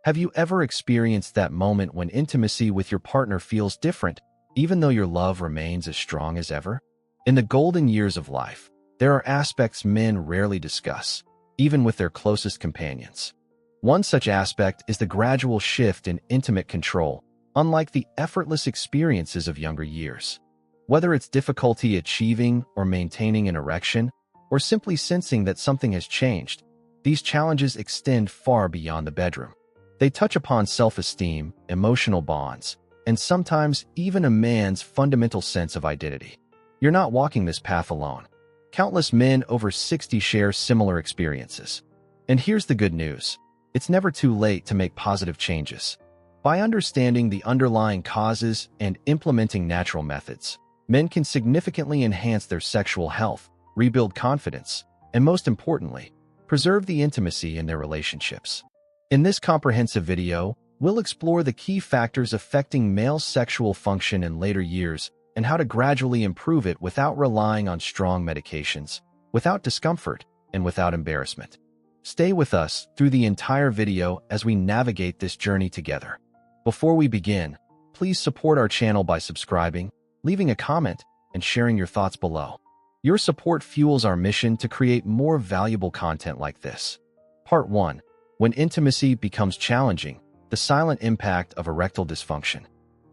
Have you ever experienced that moment when intimacy with your partner feels different, even though your love remains as strong as ever? In the golden years of life, there are aspects men rarely discuss, even with their closest companions. One such aspect is the gradual shift in intimate control, unlike the effortless experiences of younger years. Whether it's difficulty achieving or maintaining an erection, or simply sensing that something has changed, these challenges extend far beyond the bedroom. They touch upon self-esteem, emotional bonds, and sometimes even a man's fundamental sense of identity. You're not walking this path alone. Countless men over 60 share similar experiences. And here's the good news. It's never too late to make positive changes. By understanding the underlying causes and implementing natural methods, men can significantly enhance their sexual health, rebuild confidence, and most importantly, preserve the intimacy in their relationships. In this comprehensive video, we'll explore the key factors affecting male sexual function in later years and how to gradually improve it without relying on strong medications, without discomfort, and without embarrassment. Stay with us through the entire video as we navigate this journey together. Before we begin, please support our channel by subscribing, leaving a comment, and sharing your thoughts below. Your support fuels our mission to create more valuable content like this. Part 1. When intimacy becomes challenging, the silent impact of erectile dysfunction.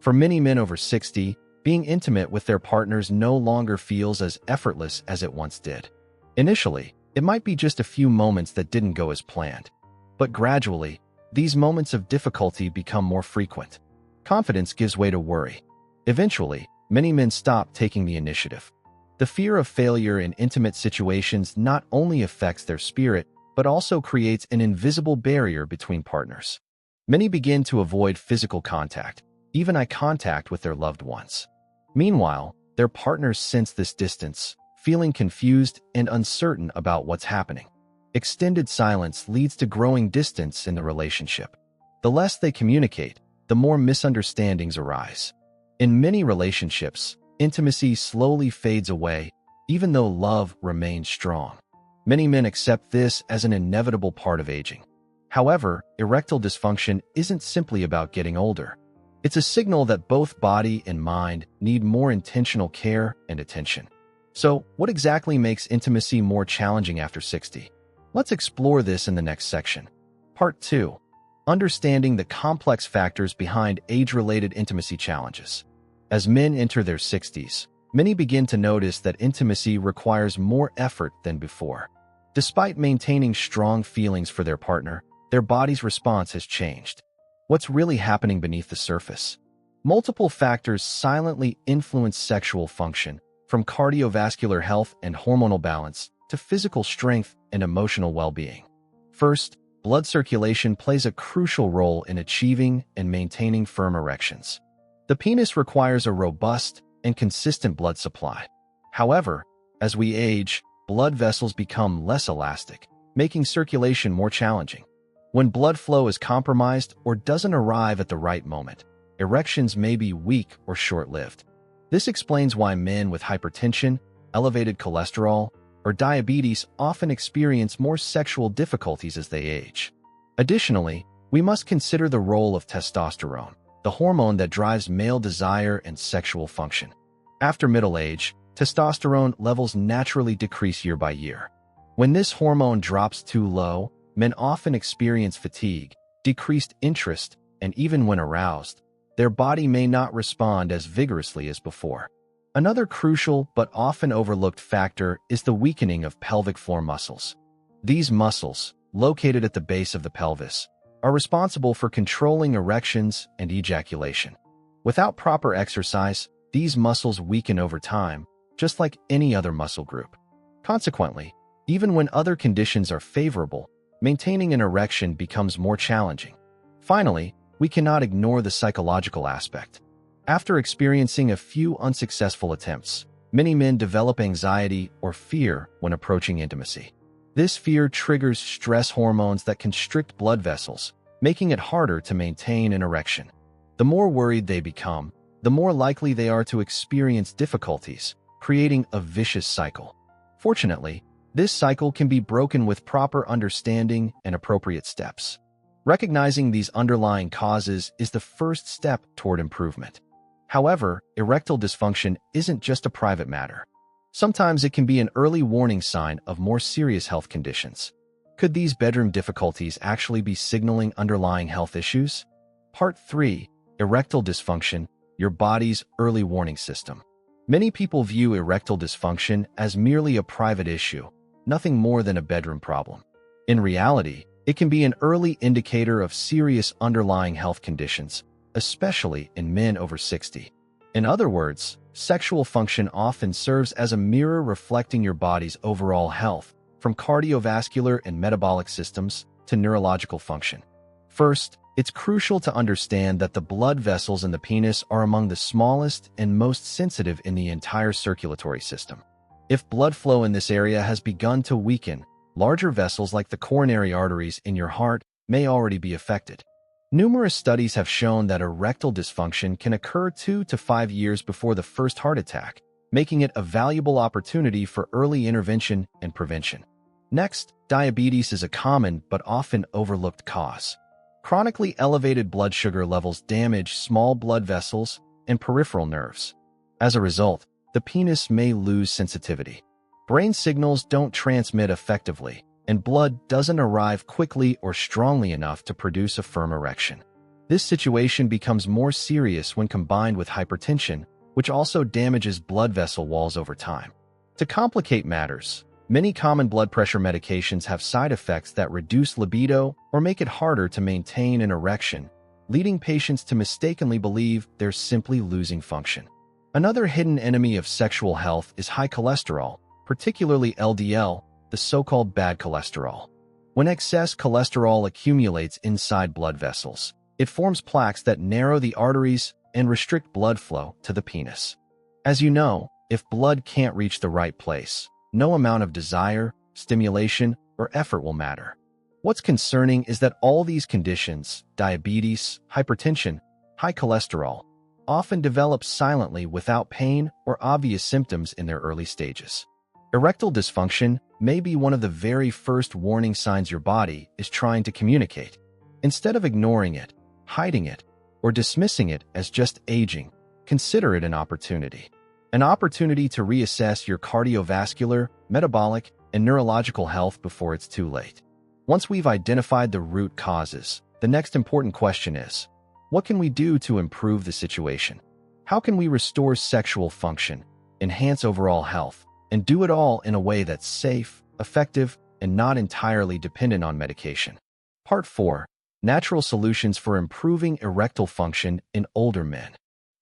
For many men over 60, being intimate with their partners no longer feels as effortless as it once did. Initially, it might be just a few moments that didn't go as planned. But gradually, these moments of difficulty become more frequent. Confidence gives way to worry. Eventually, many men stop taking the initiative. The fear of failure in intimate situations not only affects their spirit, but also creates an invisible barrier between partners. Many begin to avoid physical contact, even eye contact with their loved ones. Meanwhile, their partners sense this distance, feeling confused and uncertain about what's happening. Extended silence leads to growing distance in the relationship. The less they communicate, the more misunderstandings arise. In many relationships, intimacy slowly fades away, even though love remains strong. Many men accept this as an inevitable part of aging. However, erectile dysfunction isn't simply about getting older. It's a signal that both body and mind need more intentional care and attention. So, what exactly makes intimacy more challenging after 60? Let's explore this in the next section. Part 2. Understanding the complex factors behind age-related intimacy challenges. As men enter their 60s, many begin to notice that intimacy requires more effort than before. Despite maintaining strong feelings for their partner, their body's response has changed. What's really happening beneath the surface? Multiple factors silently influence sexual function, from cardiovascular health and hormonal balance to physical strength and emotional well-being. First, blood circulation plays a crucial role in achieving and maintaining firm erections. The penis requires a robust and consistent blood supply. However, as we age, blood vessels become less elastic, making circulation more challenging. When blood flow is compromised or doesn't arrive at the right moment, erections may be weak or short-lived. This explains why men with hypertension, elevated cholesterol, or diabetes often experience more sexual difficulties as they age. Additionally, we must consider the role of testosterone, the hormone that drives male desire and sexual function. After middle age, testosterone levels naturally decrease year by year. When this hormone drops too low, men often experience fatigue, decreased interest, and even when aroused, their body may not respond as vigorously as before. Another crucial but often overlooked factor is the weakening of pelvic floor muscles. These muscles, located at the base of the pelvis, are responsible for controlling erections and ejaculation. Without proper exercise, these muscles weaken over time, just like any other muscle group. Consequently, even when other conditions are favorable, maintaining an erection becomes more challenging. Finally, we cannot ignore the psychological aspect. After experiencing a few unsuccessful attempts, many men develop anxiety or fear when approaching intimacy. This fear triggers stress hormones that constrict blood vessels, making it harder to maintain an erection. The more worried they become, the more likely they are to experience difficulties, creating a vicious cycle. Fortunately, this cycle can be broken with proper understanding and appropriate steps. Recognizing these underlying causes is the first step toward improvement. However, erectile dysfunction isn't just a private matter. Sometimes it can be an early warning sign of more serious health conditions. Could these bedroom difficulties actually be signaling underlying health issues? Part 3. Erectile dysfunction, your body's early warning system. Many people view erectile dysfunction as merely a private issue, nothing more than a bedroom problem. In reality, it can be an early indicator of serious underlying health conditions, especially in men over 60. In other words, sexual function often serves as a mirror reflecting your body's overall health, from cardiovascular and metabolic systems to neurological function. First, it's crucial to understand that the blood vessels in the penis are among the smallest and most sensitive in the entire circulatory system. If blood flow in this area has begun to weaken, larger vessels like the coronary arteries in your heart may already be affected. Numerous studies have shown that erectile dysfunction can occur 2 to 5 years before the first heart attack, making it a valuable opportunity for early intervention and prevention. Next, diabetes is a common but often overlooked cause. Chronically elevated blood sugar levels damage small blood vessels and peripheral nerves. As a result, the penis may lose sensitivity. Brain signals don't transmit effectively, and blood doesn't arrive quickly or strongly enough to produce a firm erection. This situation becomes more serious when combined with hypertension, which also damages blood vessel walls over time. To complicate matters, many common blood pressure medications have side effects that reduce libido or make it harder to maintain an erection, leading patients to mistakenly believe they're simply losing function. Another hidden enemy of sexual health is high cholesterol, particularly LDL, the so-called bad cholesterol. When excess cholesterol accumulates inside blood vessels, it forms plaques that narrow the arteries and restrict blood flow to the penis. As you know, if blood can't reach the right place, no amount of desire, stimulation, or effort will matter. What's concerning is that all these conditions, diabetes, hypertension, high cholesterol, often develop silently without pain or obvious symptoms in their early stages. Erectile dysfunction may be one of the very first warning signs your body is trying to communicate. Instead of ignoring it, hiding it, or dismissing it as just aging, consider it an opportunity. An opportunity to reassess your cardiovascular, metabolic, and neurological health before it's too late. Once we've identified the root causes, the next important question is, what can we do to improve the situation? How can we restore sexual function, enhance overall health, and do it all in a way that's safe, effective, and not entirely dependent on medication? Part 4. Natural solutions for improving erectile function in older men.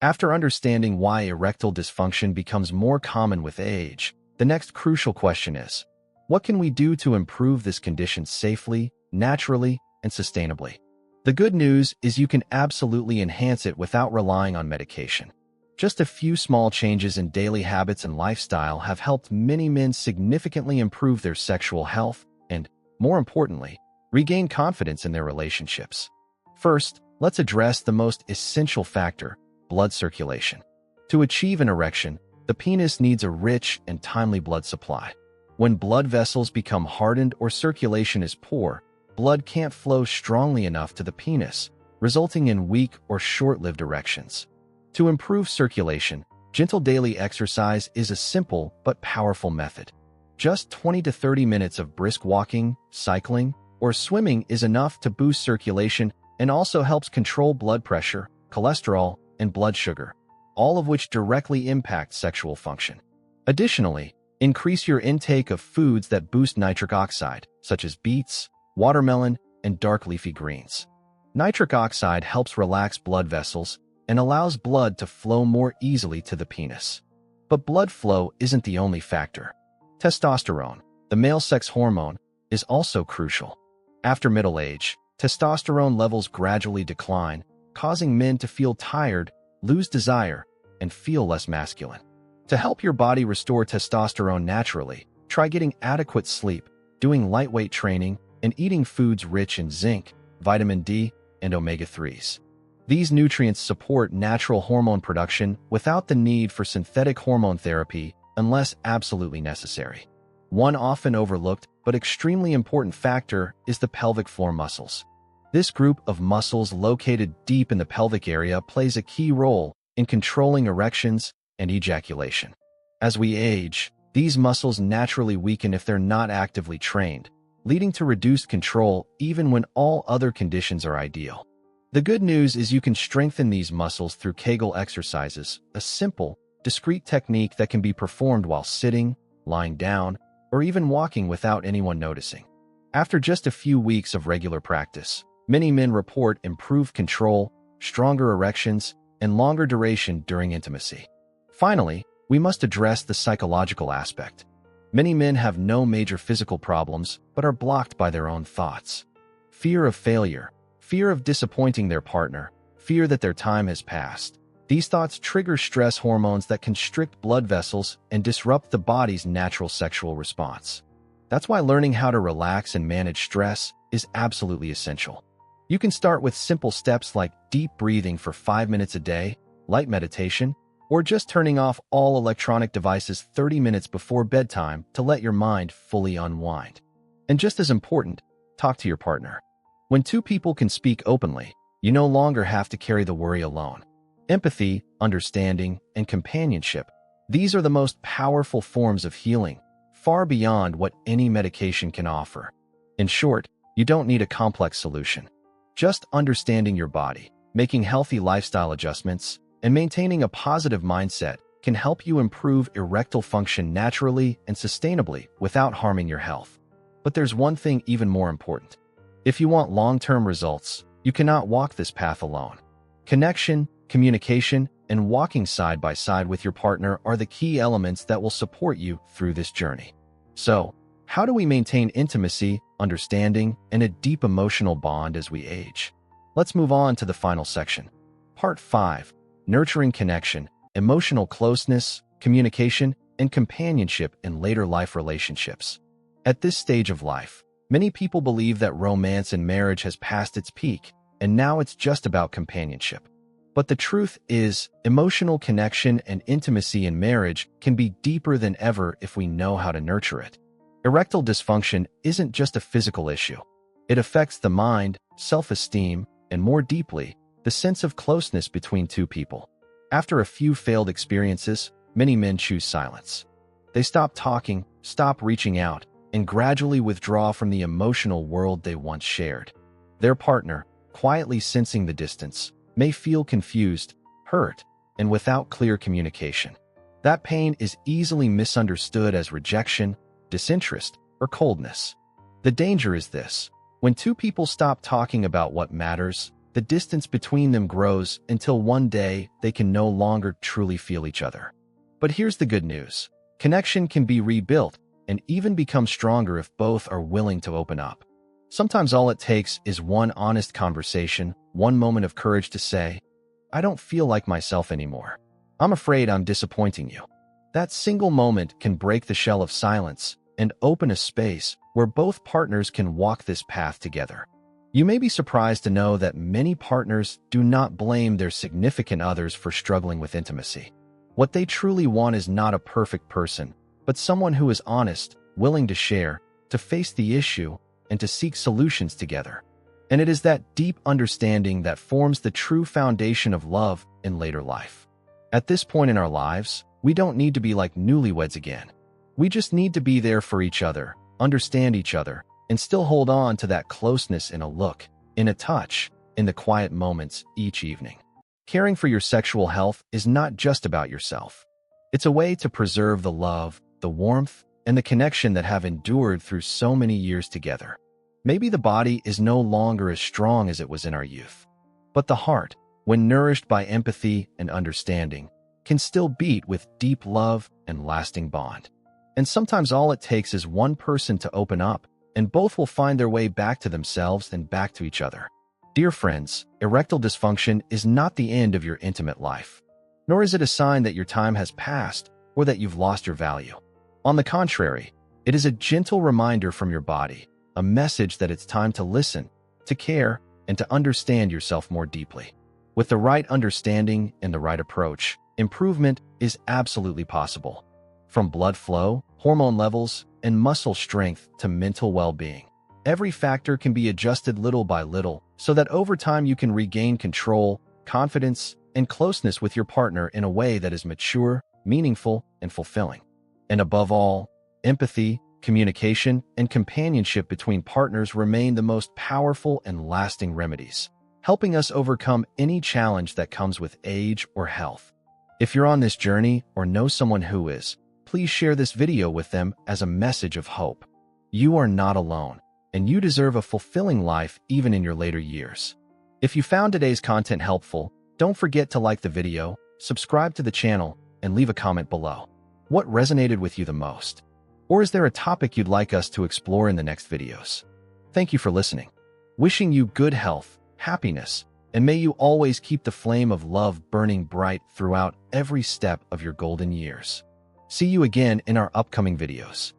After understanding why erectile dysfunction becomes more common with age, the next crucial question is, what can we do to improve this condition safely, naturally, and sustainably? The good news is you can absolutely enhance it without relying on medication. Just a few small changes in daily habits and lifestyle have helped many men significantly improve their sexual health and, more importantly, regain confidence in their relationships. First, let's address the most essential factor, blood circulation. To achieve an erection, the penis needs a rich and timely blood supply. When blood vessels become hardened or circulation is poor, blood can't flow strongly enough to the penis, resulting in weak or short-lived erections. To improve circulation, gentle daily exercise is a simple but powerful method. Just 20 to 30 minutes of brisk walking, cycling, or swimming is enough to boost circulation and also helps control blood pressure, cholesterol, and blood sugar, all of which directly impact sexual function. Additionally, increase your intake of foods that boost nitric oxide, such as beets, watermelon, and dark leafy greens. Nitric oxide helps relax blood vessels and allows blood to flow more easily to the penis. But blood flow isn't the only factor. Testosterone, the male sex hormone, is also crucial. After middle age, testosterone levels gradually decline, causing men to feel tired, lose desire, and feel less masculine. To help your body restore testosterone naturally, try getting adequate sleep, doing lightweight training, and eating foods rich in zinc, vitamin D, and omega-3s. These nutrients support natural hormone production without the need for synthetic hormone therapy unless absolutely necessary. One often overlooked but extremely important factor is the pelvic floor muscles. This group of muscles located deep in the pelvic area plays a key role in controlling erections and ejaculation. As we age, these muscles naturally weaken if they're not actively trained, leading to reduced control even when all other conditions are ideal. The good news is you can strengthen these muscles through Kegel exercises, a simple, discrete technique that can be performed while sitting, lying down, or even walking without anyone noticing. After just a few weeks of regular practice, many men report improved control, stronger erections, and longer duration during intimacy. Finally, we must address the psychological aspect. Many men have no major physical problems but are blocked by their own thoughts. Fear of failure, fear of disappointing their partner, fear that their time has passed. These thoughts trigger stress hormones that constrict blood vessels and disrupt the body's natural sexual response. That's why learning how to relax and manage stress is absolutely essential. You can start with simple steps like deep breathing for 5 minutes a day, light meditation, or just turning off all electronic devices 30 minutes before bedtime to let your mind fully unwind. And just as important, talk to your partner. When two people can speak openly, you no longer have to carry the worry alone. Empathy, understanding, and companionship, these are the most powerful forms of healing, far beyond what any medication can offer. In short, you don't need a complex solution. Just understanding your body, making healthy lifestyle adjustments, and maintaining a positive mindset can help you improve erectile function naturally and sustainably without harming your health. But there's one thing even more important. If you want long-term results, you cannot walk this path alone. Connection, communication, and walking side by side with your partner are the key elements that will support you through this journey. So, how do we maintain intimacy, understanding, and a deep emotional bond as we age? Let's move on to the final section. Part 5. Nurturing connection, emotional closeness, communication, and companionship in later life relationships. At this stage of life, many people believe that romance in marriage has passed its peak, and now it's just about companionship. But the truth is, emotional connection and intimacy in marriage can be deeper than ever if we know how to nurture it. Erectile dysfunction isn't just a physical issue. It affects the mind, self-esteem, and more deeply, the sense of closeness between two people. After a few failed experiences, many men choose silence. They stop talking, stop reaching out, and gradually withdraw from the emotional world they once shared. Their partner, quietly sensing the distance, may feel confused, hurt, and without clear communication. That pain is easily misunderstood as rejection, disinterest, or coldness. The danger is this. When two people stop talking about what matters, the distance between them grows until one day they can no longer truly feel each other. But here's the good news. Connection can be rebuilt and even become stronger if both are willing to open up. Sometimes all it takes is one honest conversation, one moment of courage to say, "I don't feel like myself anymore. I'm afraid I'm disappointing you." That single moment can break the shell of silence and open a space where both partners can walk this path together. You may be surprised to know that many partners do not blame their significant others for struggling with intimacy. What they truly want is not a perfect person, but someone who is honest, willing to share, to face the issue, and to seek solutions together. And it is that deep understanding that forms the true foundation of love in later life. At this point in our lives, we don't need to be like newlyweds again. We just need to be there for each other, understand each other, and still hold on to that closeness in a look, in a touch, in the quiet moments each evening. Caring for your sexual health is not just about yourself. It's a way to preserve the love, the warmth, and the connection that have endured through so many years together. Maybe the body is no longer as strong as it was in our youth, but the heart, when nourished by empathy and understanding, can still beat with deep love and lasting bond. And sometimes all it takes is one person to open up, and both will find their way back to themselves and back to each other. Dear friends, erectile dysfunction is not the end of your intimate life, nor is it a sign that your time has passed or that you've lost your value. On the contrary, it is a gentle reminder from your body, a message that it's time to listen, to care, and to understand yourself more deeply. With the right understanding and the right approach, improvement is absolutely possible. From blood flow, hormone levels, and muscle strength to mental well-being. Every factor can be adjusted little by little so that over time you can regain control, confidence, and closeness with your partner in a way that is mature, meaningful, and fulfilling. And above all, empathy, communication, and companionship between partners remain the most powerful and lasting remedies, helping us overcome any challenge that comes with age or health. If you're on this journey or know someone who is, please share this video with them as a message of hope. You are not alone, and you deserve a fulfilling life even in your later years. If you found today's content helpful, don't forget to like the video, subscribe to the channel, and leave a comment below. What resonated with you the most? Or is there a topic you'd like us to explore in the next videos? Thank you for listening. Wishing you good health, happiness, and may you always keep the flame of love burning bright throughout every step of your golden years. See you again in our upcoming videos.